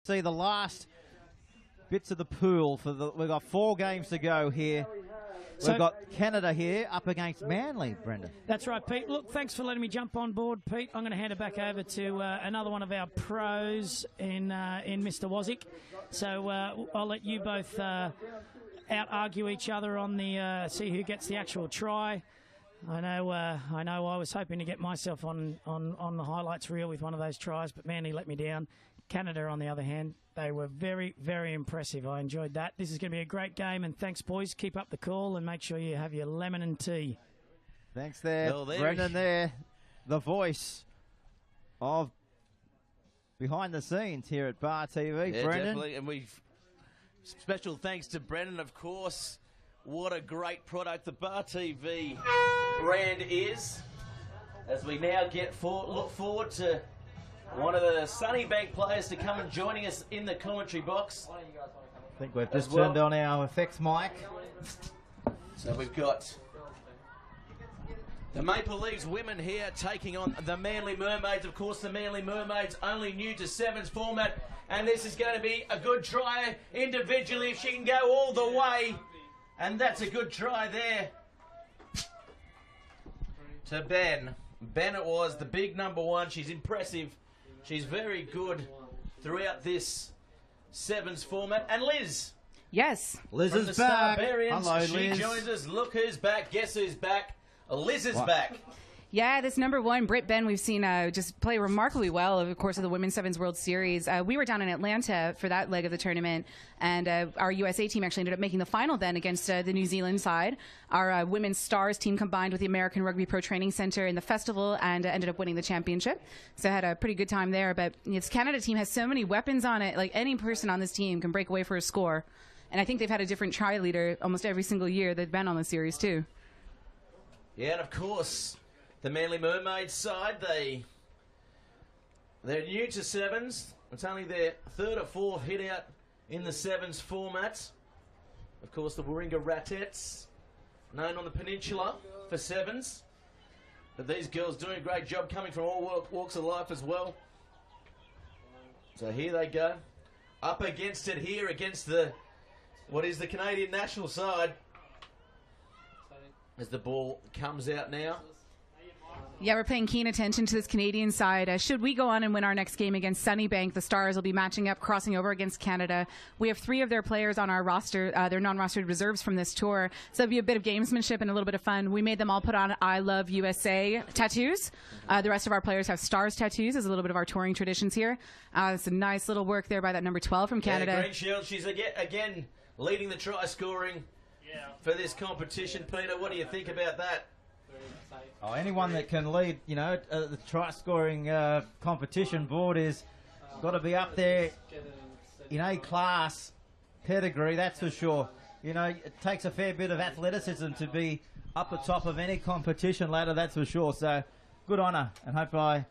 see the last bits of the pool. We've got 4 games to go here. We've got Canada here up against Manly, Brendan. That's right, Pete. Look, thanks for letting me jump on board, Pete. I'm going to hand it back over to another one of our pros in Mr. Wozik. So I'll let you both out-argue each other on the see who gets the actual try. I know I was hoping to get myself on the highlights reel with one of those tries, but Manly let me down. Canada, on the other hand, they were very, very impressive. I enjoyed that. This is going to be a great game, and thanks, boys. Keep up the call, and make sure you have your lemon and tea. Thanks there, Brendan there, the voice of behind the scenes here at Bar TV. Yeah, Brendan. Definitely, and special thanks to Brendan, of course. What a great product the Bar TV brand is. As we now look forward to one of the Sunnybank players to come and joining us in the commentary box. I think we've just turned on our effects mic. So we've got the Maple Leafs women here taking on the Manly Mermaids. Of course, the Manly Mermaids only new to sevens format, and this is going to be a good try individually if she can go all the way. And that's a good try there to Ben. Ben it was, the big number 1. She's impressive. She's very good throughout this sevens format. And Liz. Yes. Liz from is the back. Starbarians. Hello, She Liz. joins us. Look who's back. Guess who's back? Liz is back. Yeah, this number 1, Britt Ben, we've seen just play remarkably well over the course of the Women's Sevens World Series. We were down in Atlanta for that leg of the tournament, and our USA team actually ended up making the final then against the New Zealand side. Our Women's Stars team combined with the American Rugby Pro Training Center in the festival and ended up winning the championship. So I had a pretty good time there. But this Canada team has so many weapons on it. Like, any person on this team can break away for a score. And I think they've had a different try leader almost every single year they've been on the series, too. Yeah, and of course, the Manly Mermaids side, they're new to sevens. It's only their 3rd or 4th hit out in the sevens format. Of course, the Warringah Ratettes, known on the peninsula for sevens. But these girls doing a great job, coming from all walks of life as well. So here they go. Up against it here, against what is the Canadian national side. As the ball comes out now. Yeah, we're paying keen attention to this Canadian side. Should we go on and win our next game against Sunnybank, the Stars will be matching up, crossing over against Canada. We have 3 of their players on our roster. They're non-rostered reserves from this tour. So it'll be a bit of gamesmanship and a little bit of fun. We made them all put on I Love USA tattoos. The rest of our players have Stars tattoos as a little bit of our touring traditions here. It's a nice little work there by that number 12 from Canada. Yeah, Green Shield, she's again leading the try scoring for this competition. Peter, what do you think about that? Oh, anyone that can lead, the try-scoring competition board is got to be up there in A-class pedigree, that's for sure. It takes a fair bit of athleticism to be up the top of any competition ladder, that's for sure. So, good honour, and I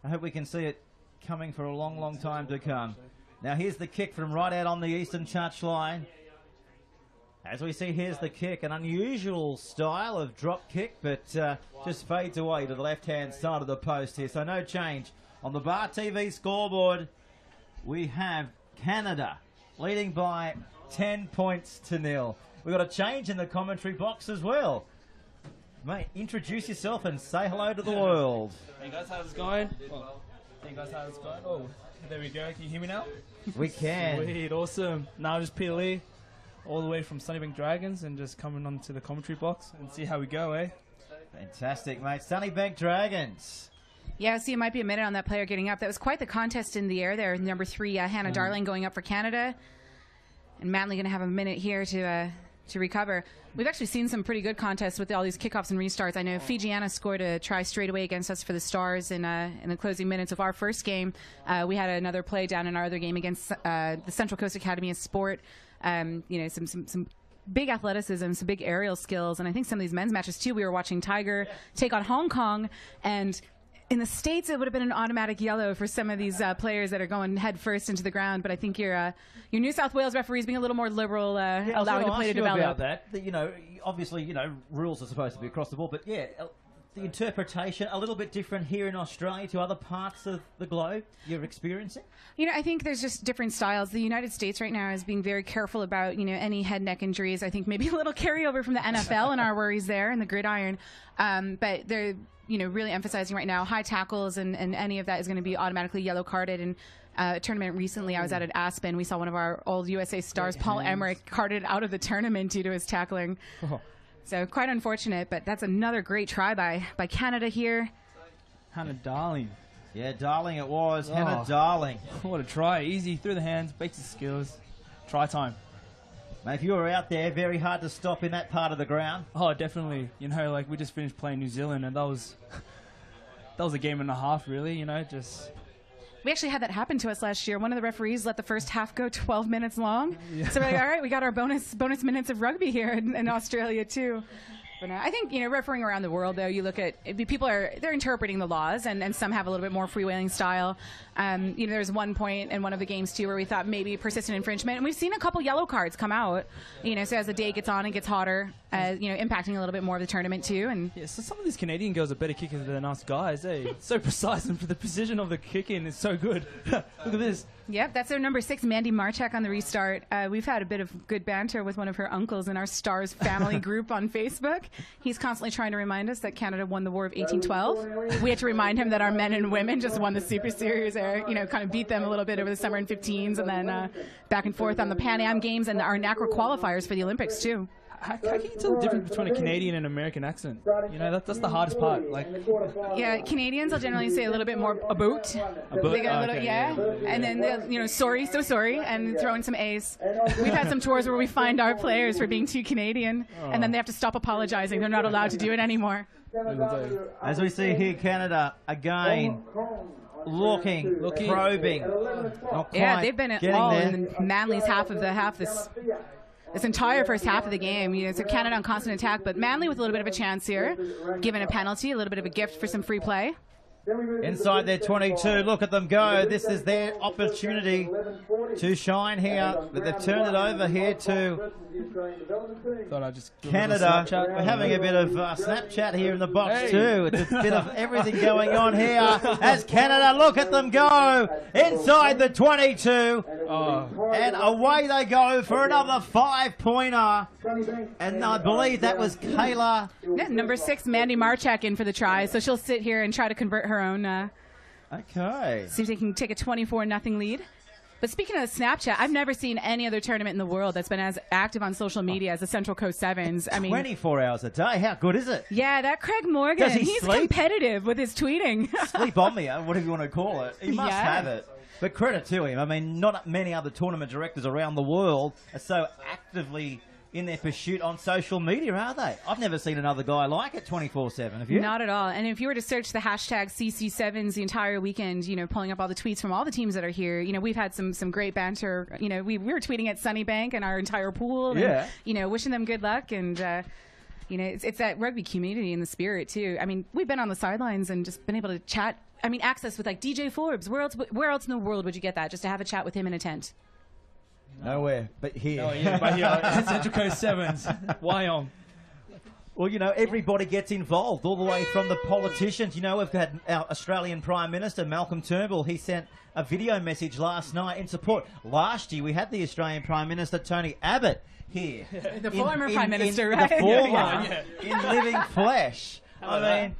hope we can see it coming for a long, long time to come. Now, here's the kick from right out on the eastern touchline. As we see, here's the kick, an unusual style of drop kick, but just fades away to the left-hand side of the post here. So no change. On the Bar TV scoreboard, we have Canada leading by 10 points to 0. We've got a change in the commentary box as well. Mate, introduce yourself and say hello to the world. Hey guys, how's it going? Oh, there we go. Can you hear me now? We can. Sweet, awesome. Now just Peter Lee, all the way from Sunnybank Dragons, and just coming onto the commentary box and see how we go, eh? Fantastic, mate. Sunnybank Dragons. Yeah, see, it might be a minute on that player getting up. That was quite the contest in the air there. Number 3, Hannah Darling going up for Canada. And Manly going to have a minute here to recover. We've actually seen some pretty good contests with all these kickoffs and restarts. I know Fijiana scored a try straight away against us for the Stars in the closing minutes of our first game. We had another play down in our other game against the Central Coast Academy of Sport. Some big athleticism, some big aerial skills, and I think some of these men's matches too. We were watching Tiger take on Hong Kong, and in the States it would have been an automatic yellow for some of these players that are going head first into the ground. But I think your New South Wales referees being a little more liberal, allowing the play to develop. About that, obviously, rules are supposed to be across the board, but yeah, the interpretation a little bit different here in Australia to other parts of the globe you're experiencing? You know, I think there's just different styles. The United States right now is being very careful about, you know, any head, neck injuries. I think maybe a little carryover from the NFL and our worries there and the gridiron. But they're, you know, really emphasizing right now high tackles and any of that is going to be automatically yellow carded. And a tournament recently, I was out at Aspen. We saw one of our old USA stars, Paul Emmerich, carded out of the tournament due to his tackling. Oh. So quite unfortunate, but that's another great try by Canada here. Hannah Darling. Yeah, Darling it was. Oh. Hannah Darling. What a try. Easy, through the hands, basic skills. Try time. Mate, if you were out there, very hard to stop in that part of the ground. Oh, definitely. You know, like we just finished playing New Zealand, and that was a game and a half, really. You know, just. We actually had that happen to us last year. One of the referees let the first half go 12 minutes long. Yeah. So we're like, all right, we got our bonus minutes of rugby here in Australia too. But I think, you know, refereeing around the world, though, you look at people they're interpreting the laws, and some have a little bit more freewheeling style. You know, there's one point in one of the games too where we thought maybe persistent infringement, and we've seen a couple yellow cards come out. You know, so as the day gets on and gets hotter, you know, impacting a little bit more of the tournament too. And yeah, so some of these Canadian girls are better kickers than us guys. Eh? So precise, and the precision of the kicking is so good. Look at this. Yep, that's our number 6, Mandy Marchak, on the restart. We've had a bit of good banter with one of her uncles in our Stars family group on Facebook. He's constantly trying to remind us that Canada won the War of 1812. We had to remind him that our men and women just won the Super Series, you know, kind of beat them a little bit over the summer in 15s, and then back and forth on the Pan Am Games and our NACRA qualifiers for the Olympics, too. How can you tell the difference between a Canadian and American accent? You know, that's the hardest part. Like, yeah, Canadians will generally say a little bit more about. They get a little, okay, yeah. And then they'll, you know, sorry, so sorry, and throw in some A's. We've had some tours where we find our players for being too Canadian, and then they have to stop apologizing. They're not allowed to do it anymore. As we see here, Canada again looking, probing. Not quite Yeah, they've been all there. in Manly's half this entire first half of the game. You know, so Canada on constant attack, but Manly with a little bit of a chance here, given a penalty, a little bit of a gift for some free play. Inside their 22, look at them go. This is their opportunity to shine here, but they've turned it over here to Canada. We're having a bit of Snapchat here in the box too. It's a bit of everything going on here as Canada, look at them go inside the 22, and away they go for another 5-pointer. And I believe that was Kayla. Yeah, number 6, Mandy Marchak, in for the try, so she'll sit here and try to convert her own. Okay. See if they can take a 24-0 lead. But speaking of Snapchat, I've never seen any other tournament in the world that's been as active on social media as the Central Coast Sevens. I mean, 24 hours a day. How good is it? Yeah, that Craig Morgan, Does he he's sleep? Competitive with his tweeting. Sleep on me, whatever you want to call it. He must Yeah. have it. But credit to him. I mean, not many other tournament directors around the world are so actively in their pursuit on social media, are they? I've never seen another guy like it 24/7. Have you? Not at all. And if you were to search the hashtag CC7s the entire weekend, you know, pulling up all the tweets from all the teams that are here, you know, we've had some great banter. You know, we were tweeting at Sunnybank and our entire pool. And, Yeah. you know, wishing them good luck. And, you know, it's that rugby community and the spirit, too. I mean, we've been on the sidelines and just been able to chat. I mean, access with, like, DJ Forbes. Where else in the world would you get that, just to have a chat with him in a tent? Nowhere but here. oh yeah, but here, Central Coast Sevens, Wyong. Well, you know, everybody gets involved, all the way from the politicians. You know, we've had our Australian Prime Minister, Malcolm Turnbull. He sent a video message last night in support. Last year, we had the Australian Prime Minister, Tony Abbott, here. The former Prime Minister, right? The former, in living flesh. I mean,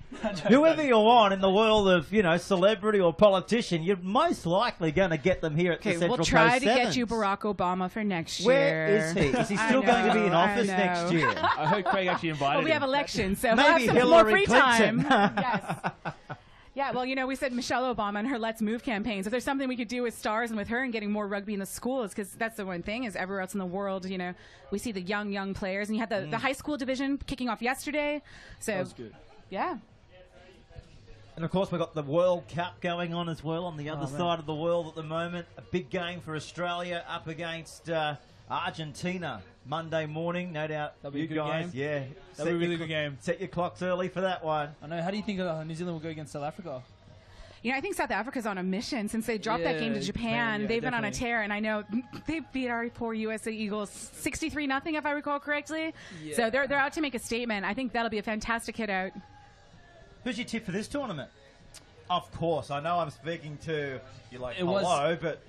whoever you want in the world of, you know, celebrity or politician, you're most likely going to get them here at the Central we'll Coast try to Sevens. get you Barack Obama for next year. Where is he? Is he still going to be in office next year? I heard Craig actually invited Well, we him. have elections, so Maybe we'll have some Hillary more free Clinton. time. Yes. Yeah, well, you know, we said Michelle Obama and her Let's Move campaigns. If there's something we could do with Stars and with her and getting more rugby in the schools, because that's the one thing is everywhere else in the world, you know, we see the young players. And you had the high school division kicking off yesterday. So, That was good. Yeah. And of course, we've got the World Cup going on as well on the other side of the world at the moment. A big game for Australia up against Argentina Monday morning. No doubt That'll be you a good guys, game. yeah. That'll be a really good game. Set your clocks early for that one. I know. How do you think New Zealand will go against South Africa? You know, I think South Africa's on a mission since they dropped that game to Japan. Yeah, They've been on a definitely. tear, and I know they beat our poor USA Eagles 63-0, if I recall correctly. Yeah. So they're out to make a statement. I think that'll be a fantastic hit out. Who's your tip for this tournament? Of course, I know I'm speaking to you like It was- hello, but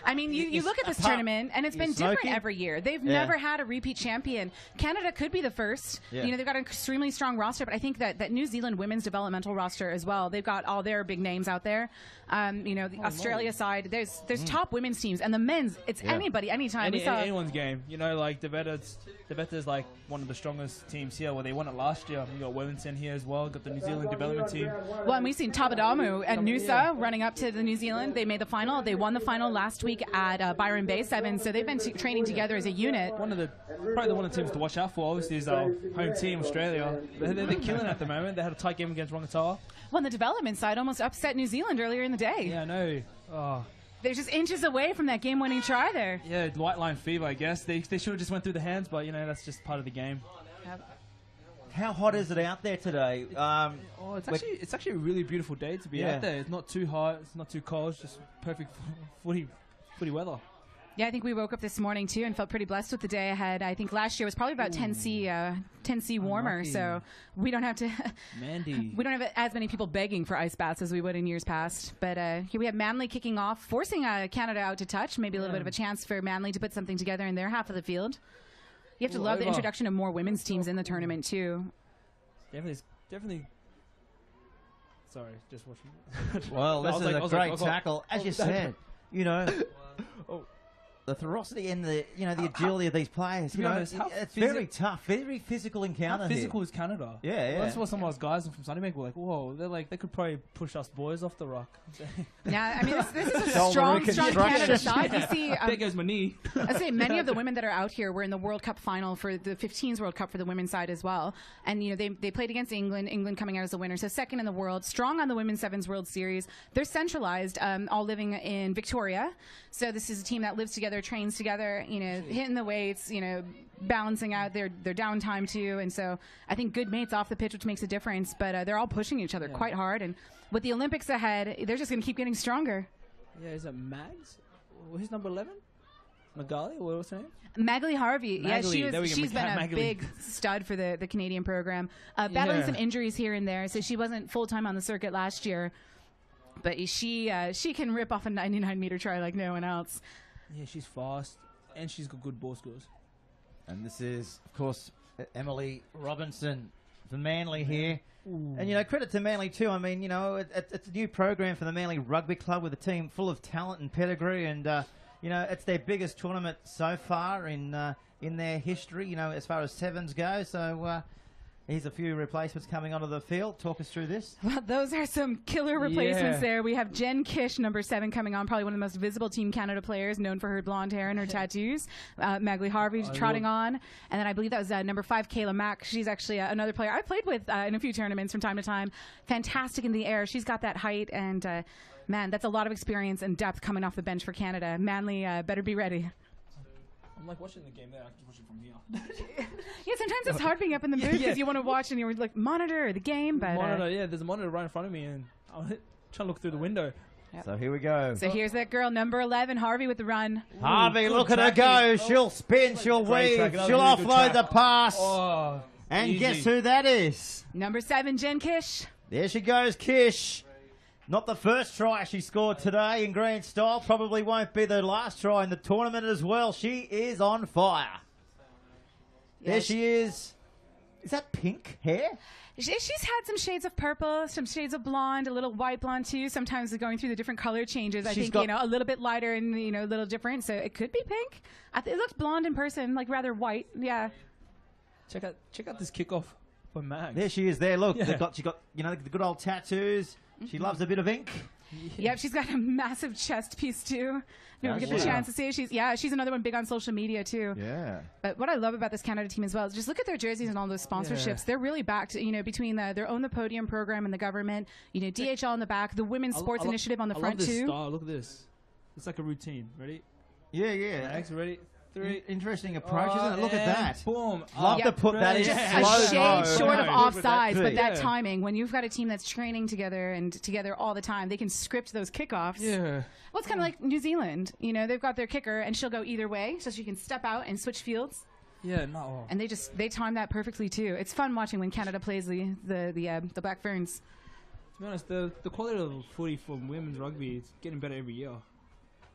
I mean, you look at this apart- tournament, and it's you been different smoking? every year. They've Yeah. never had a repeat champion. Canada could be the first. Yeah. You know, they've got an extremely strong roster, but I think that New Zealand women's developmental roster as well, they've got all their big names out there. You know, the Australia side, there's top women's teams, and the men's, it's anybody, anytime. We saw Anyone's game. You know, like the Vetta's like one of the strongest teams here. Well, they won it last year. We got Wellington here as well. Got the New Zealand development team. Well, and we've seen Tabadamu and Noosa running up to the New Zealand. They made the final. They won the final last week at Byron Bay 7. So they've been training together as a unit. Probably one of the teams to watch out for. Obviously, is our home team, Australia. They're killing it at the moment. They had a tight game against Rangatawa. Well, on the development side, almost upset New Zealand earlier in the day. Yeah, I know. Oh, They're just inches away from that game-winning try there. yeah, white line fever. I guess they should have just went through the hands, but you know that's just part of the game. how hot is it out there today? Oh, it's actually a really beautiful day to be Yeah. out there. It's not too hot. It's not too cold. It's just perfect footy weather. Yeah, I think we woke up this morning too and felt pretty blessed with the day ahead. I think last year was probably about 10C warmer, Unlucky. so we don't have to. Mandy. We don't have as many people begging for ice baths as we would in years past. But here we have Manly kicking off, forcing Canada out to touch. Maybe a little bit of a chance for Manly to put something together in their half of the field. You have to love the introduction of more women's teams in the tournament too. Definitely. Sorry, just watching. Well, this I was is like- I a was great like, tackle, as you said. You know, Oh. the ferocity and the the agility of these players. To be You know, honest, how it's very tough, very physical How encounter physical here. is Canada? Yeah, yeah. Well, that's what some of those guys from Sunnybank were like. Whoa, they're like they could probably push us boys off the rock. Yeah, I mean this is a Shoulder strong reconstruction. Canada side. You see, There goes my knee. I'd say many of the women that are out here were in the World Cup final for the 15s World Cup for the women's side as well. And, you know, they played against England coming out as the winner. So second in the world, strong on the Women's Sevens World Series. They're centralized, all living in Victoria. So this is a team that lives together, trains together, you know, hitting the weights, you know, balancing out their downtime too. And so I think good mates off the pitch, which makes a difference. But they're all pushing each other quite hard. And with the Olympics ahead, they're just going to keep getting stronger. Yeah, is it Mags? Who's number 11? Magali? What's her name? Magali Harvey, Magali, there we go, she's been a Magali. big stud for the Canadian program. Battling Yeah. some injuries here and there, so she wasn't full-time on the circuit last year. But she can rip off a 99-meter try like no one else. Yeah, she's fast and she's got good ball skills. And this is, of course, Emily Robinson for Manly here. And, you know, credit to Manly too. I mean, you know, it's a new program for the Manly Rugby Club with a team full of talent and pedigree. And, you know, it's their biggest tournament so far in their history, you know, as far as sevens go. So here's a few replacements coming onto the field. Talk us through this. Well, those are some killer replacements Yeah. there. We have Jen Kish, number 7, coming on, probably one of the most visible Team Canada players, known for her blonde hair and her tattoos. Magali Harvey trotting on. And then I believe that was number 5, Kayla Mack. She's actually another player I played with in a few tournaments from time to time. Fantastic in the air. She's got that height and, man, that's a lot of experience and depth coming off the bench for Canada. Manly better be ready. I'm like watching the game there. I can watch it from here. Yeah, sometimes it's hard being up in the booth because you want to watch and you're like, monitor the game. But Monitor, yeah, there's a monitor right in front of me and I'm trying to look through the window. So here we go. So here's that girl, number 11, Harvey with the run. Harvey, good look at her tracking. go. She'll spin, she'll Great weave, tracking. That was she'll a really good offload the track. pass. Oh, And easy. guess who that is? Number 7, Jen Kish. There she goes, Kish. Not the first try she scored today in green style. Probably won't be the last try in the tournament as well. She is on fire. There she is. Is that pink hair? She's had some shades of purple, some shades of blonde, a little white blonde too. Sometimes going through the different color changes. I She's think, got- you know, a little bit lighter and, you know, a little different. So it could be pink. It looks blonde in person, like rather white. Yeah. check out this kickoff for Mags. There she is there. Look, Yeah. she got, you know, the good old tattoos. She loves a bit of ink. Yep, she's got a massive chest piece too. If you ever Does get the she? chance to see it, she's another one big on social media too. Yeah. But what I love about this Canada team as well is just look at their jerseys and all those sponsorships. Yeah. They're really backed, you know, between their Own the Podium program and the government, you know, DHL in the back, the Women's Sports Initiative on the I front love this too. style. Look at this. It's like a routine. Ready? Yeah, yeah. Mags, ready? 3. Interesting approach, isn't it? Look at and that. Boom. Love to put that in Just slow a mo. shade short of Right. offsides, but too. that Yeah. timing, when you've got a team that's training together and together all the time, they can script those kickoffs. Yeah. Well, it's kind of like New Zealand. You know, they've got their kicker, and she'll go either way, so she can step out and switch fields. Yeah, no. And they time that perfectly too. It's fun watching when Canada plays the Black Ferns. To be honest, the quality of footy from women's rugby is getting better every year.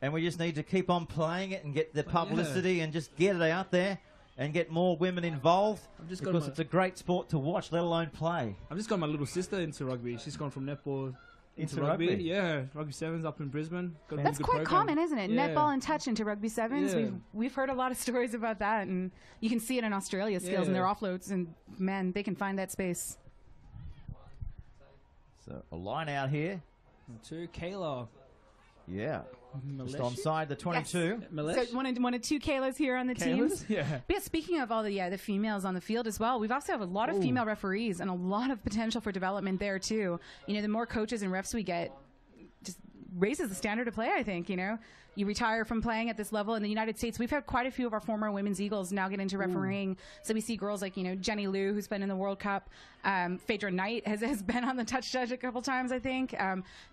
And we just need to keep on playing it and get the publicity and just get it out there and get more women involved, because it's a great sport to watch, let alone play. I've just got my little sister into rugby. She's gone from netball into rugby. Yeah, rugby sevens up in Brisbane. Got That's a good quite program. common, isn't it? Yeah. Netball and touch into rugby sevens. Yeah. We've heard a lot of stories about that, and you can see it in Australia's skills and their offloads, and man, they can find that space. So a line out here. To Kayla. Yeah. Just Malesh? onside the 22. Malesh? So one of two Kaylas here on the teams. Yeah. But yeah, speaking of all the females on the field as well, we've also have a lot of female referees and a lot of potential for development there too. You know, the more coaches and refs we get, just raises the standard of play, I think. You know, you retire from playing at this level in the United States. We've had quite a few of our former women's Eagles now get into refereeing. So we see girls like, you know, Jenny Liu, who's been in the World Cup. Phaedra Knight has been on the touch judge a couple times, I think.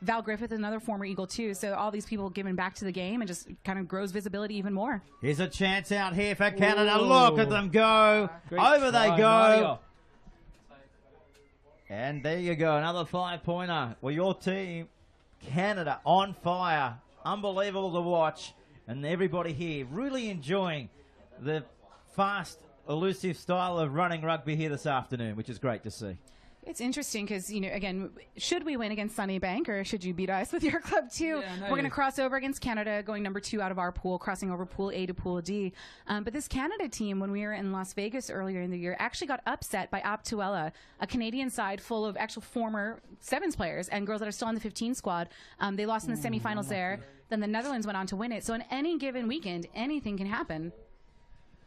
Val Griffith, another former Eagle too. So all these people giving back to the game and just kind of grows visibility even more. Here's a chance out here for Canada. Look at them go. Great Over they try, go. Mario. And there you go, another 5-pointer. Well, your team, Canada, on fire. Unbelievable to watch. And everybody here really enjoying the fast, elusive style of running rugby here this afternoon, which is great to see. It's interesting because, you know, again, should we win against Sunnybank or should you beat us with your club too? Yeah, no, We're going to cross over against Canada, going number 2 out of our pool, crossing over Pool A to Pool D. But this Canada team, when we were in Las Vegas earlier in the year, actually got upset by Aptuella, a Canadian side full of actual former Sevens players and girls that are still on the 15 squad. They lost in the semifinals there. Then the Netherlands went on to win it. So on any given weekend, anything can happen.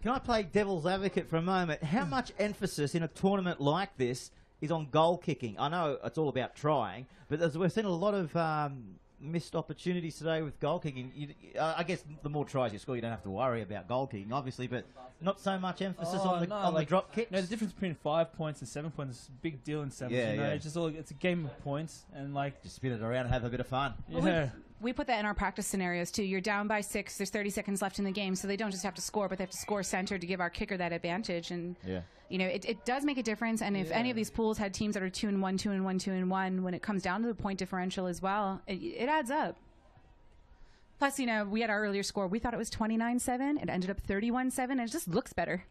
Can I play devil's advocate for a moment? How much emphasis in a tournament like this is on goal kicking? I know it's all about trying, but we've seen a lot of missed opportunities today with goal kicking. I guess the more tries you score, you don't have to worry about goal kicking, obviously, but not so much emphasis on the drop kicks. No, the difference between 5 points and 7 points is a big deal in sevens. Yeah, you know? yeah. It's just it's a game of points, and like Just spin it around and have a bit of fun. yeah. We put that in our practice scenarios too. You're down by 6. There's 30 seconds left in the game, so they don't just have to score, but they have to score center to give our kicker that advantage. And you know, it does make a difference. And if any of these pools had teams that are 2-1, 2-1, 2-1, when it comes down to the point differential as well, it adds up. Plus, you know, we had our earlier score. We thought it was 29-7. It ended up 31-7, and it just looks better.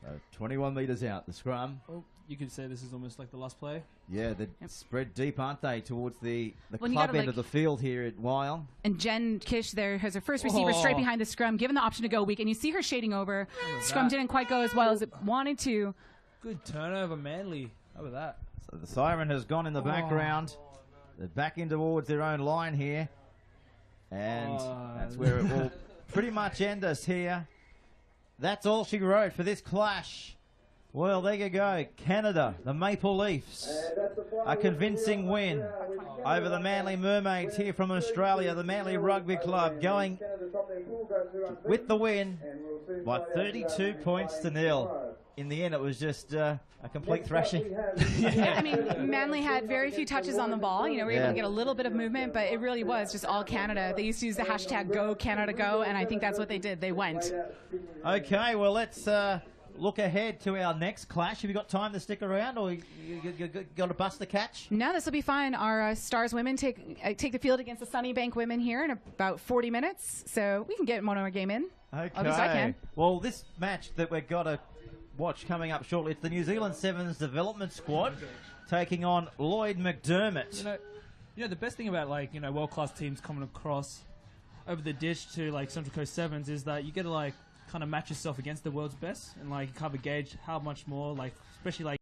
So 21 metres out, the scrum. Oh, you could say this is almost like the last play. Yeah, they're spread deep, aren't they, towards the Well, you club gotta, end of the field here at Wyong. And Jen Kish there has her first receiver straight behind the scrum, given the option to go weak. And you see her shading over. Scrum didn't quite go as well as it wanted to. Good turnover, Manly. How about that? So the siren has gone in the background. They're back in towards their own line here. And that's where it will pretty much end us here. That's all she wrote for this clash. Well, there you go. Canada, the Maple Leafs. A convincing win over the Manly Mermaids here from Australia. The Manly Rugby Club going with the win by 32 points to 0. In the end, it was just a complete thrashing. I mean, Manly had very few touches on the ball. You know, we were able to get a little bit of movement, but it really was just all Canada. They used to use the hashtag #GoCanadaGo, and I think that's what they did. They went. Okay, well, let's look ahead to our next clash. Have you got time to stick around, or you got to bust the catch? No, this will be fine. Our Stars women take the field against the Sunnybank women here in about 40 minutes, so we can get one more game in. Okay. At least I can. Well, this match that we've got to watch coming up shortly, it's the New Zealand Sevens development squad taking on Lloyd McDermott. You know the best thing about world-class teams coming across over the ditch to Central Coast Sevens is that you get to kind of match yourself against the world's best and kind of gauge how much more especially